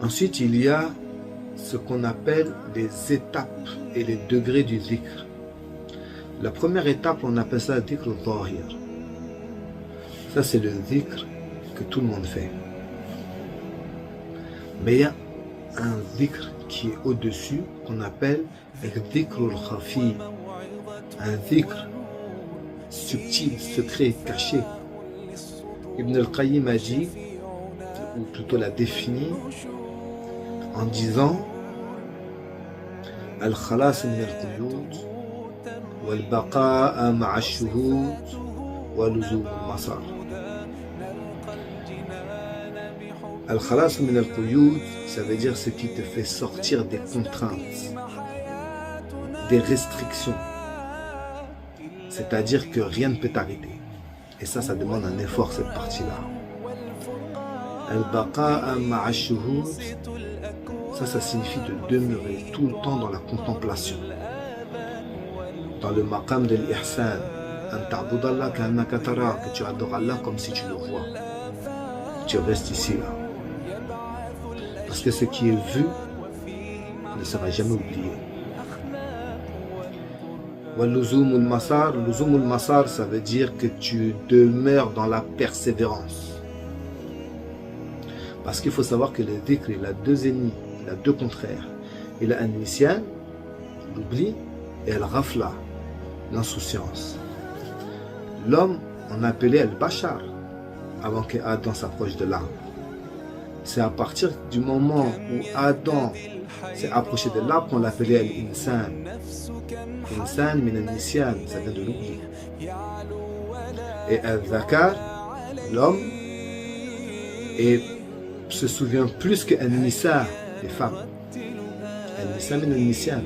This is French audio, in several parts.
Ensuite, il y a ce qu'on appelle les étapes et les degrés du dhikr. La première étape, on appelle ça dhikr al-zahir. Ça, c'est le dhikr que tout le monde fait. Mais il y a un dhikr qui est au-dessus, qu'on appelle le dhikr al-khafi. Un dhikr subtil, secret, caché. Ibn al-Qayyim a dit, ou plutôt l'a défini, en disant Al-khalas min al-quyud wal-baqa'a ma'a al-shuhud wa-luzum al-masar. Al-khalas min al-quyud, ça veut dire ce qui te fait sortir des contraintes, des restrictions. C'est-à-dire que rien ne peut t'arrêter. Et ça demande un effort, cette partie-là. Al-baqa'a ma'a al-shuhud, ça signifie de demeurer tout le temps dans la contemplation. Dans le maqam de l'ihsan, que tu adores Allah comme si tu le vois. Tu restes ici, là. Parce que ce qui est vu ne sera jamais oublié. Luzum al-masar, ça veut dire que tu demeures dans la persévérance. Parce qu'il faut savoir que le dhikr, il a deux ennemis, il a deux contraires. Il a un nisyan, l'oubli, et al-ghafla, l'insouciance. L'homme, on appelait al-bashar, avant que Adam s'approche de l'arbre. C'est à partir du moment où Adam s'est approché de l'arbre qu'on l'appelait al-insan. Insan min al-nisyan, ça vient de l'oubli. Et al-zakar, l'homme, se souvient plus que al-nisa, les femmes. Al-nisa min al-nisyan.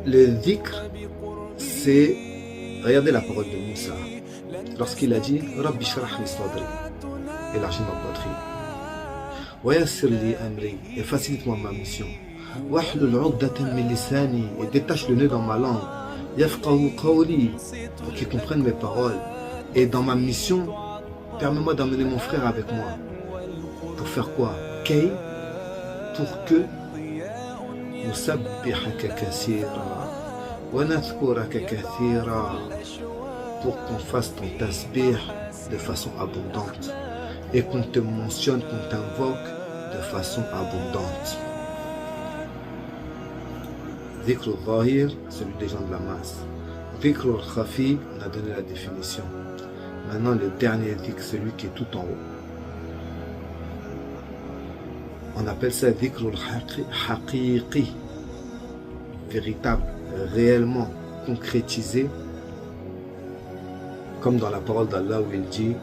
Le dhikr, c'est, regardez la parole de Moussa, lorsqu'il a dit Rabbi shrah li sadri, élargis ma poitrine, wa yassir li amri, et facilite-moi ma mission, wahlul 'uqdatan min lisani, et détache le nœud dans ma langue, yafqahu qawli, pour qu'il comprenne mes paroles, et dans ma mission, permets-moi d'emmener mon frère avec moi. Pour faire quoi? Kay, pour que nusabbihaka kathira wa nadhkuraka kathira, pour qu'on fasse ton tasbih de façon abondante et qu'on te mentionne, qu'on t'invoque de façon abondante. Dhikr al-zahir, celui des gens de la masse. Dhikr al-khafi, on a donné la définition. Maintenant, le dernier dhikr, celui qui est tout en haut. On appelle ça dhikr al-haqiqi, véritable, réellement concrétisé, comme dans la parole d'Allah où il dit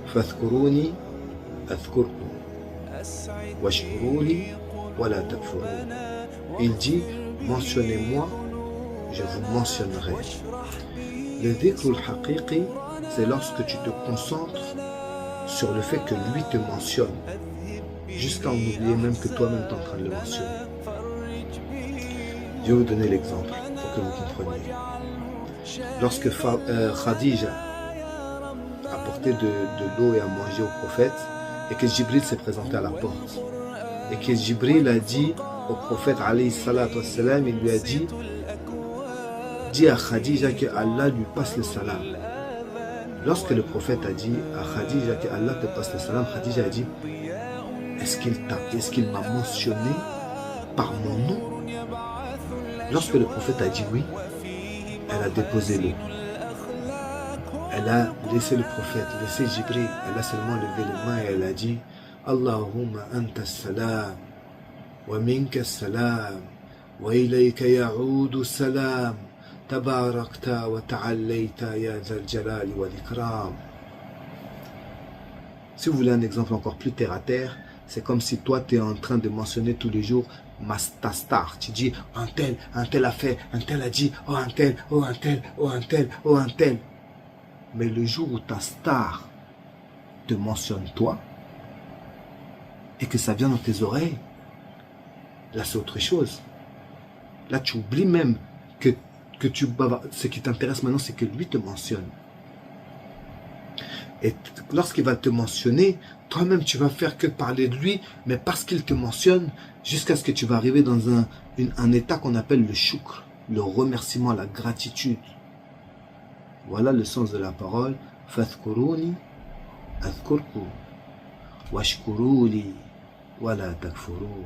Fadhkuruni adhkurkum washkuruni wala takfurun. Il dit mentionnez-moi, je vous mentionnerai. Le dhikr al-haqiqi, c'est lorsque tu te concentres sur le fait que lui te mentionne, jusqu'à en oublier même que toi-même tu es en train de le mentionner. Je vais vous donner l'exemple pour que vous compreniez. Lorsque Khadija a porté de l'eau et à manger au prophète, et que Jibril s'est présenté à la porte, et que Jibril a dit au prophète alayhi salatu wassalam, il lui a dit dis à Khadija que Allah lui passe le salam. Lorsque le prophète a dit à Khadija que Allah te passe le salam, Khadija a dit est-ce qu'il m'a mentionné par mon nom? Lorsque le prophète a dit oui, elle a déposé l'eau. Elle a laissé le prophète, laissé Jibril, elle a seulement levé les mains et elle a dit Allahumma anta salam wa minka salam wa ilayka ya'udu salam tabarakta wa ta'allayta ya dhal jalali wal ikram. Si vous voulez un exemple encore plus terre à terre, c'est comme si toi tu es en train de mentionner tous les jours ta star. Tu dis un tel a fait, un tel a dit, oh un tel, oh un tel, oh un tel, oh un tel. Mais le jour où ta star te mentionne toi et que ça vient dans tes oreilles, là c'est autre chose. Là tu oublies même que ce qui t'intéresse maintenant c'est que lui te mentionne. Et lorsqu'il va te mentionner, toi-même tu vas faire que parler de lui, mais parce qu'il te mentionne, jusqu'à ce que tu vas arriver dans un état qu'on appelle le shukr, le remerciement, la gratitude. Voilà le sens de la parole. Fadhkuruni adhkurkum washkuruli wala takfurun.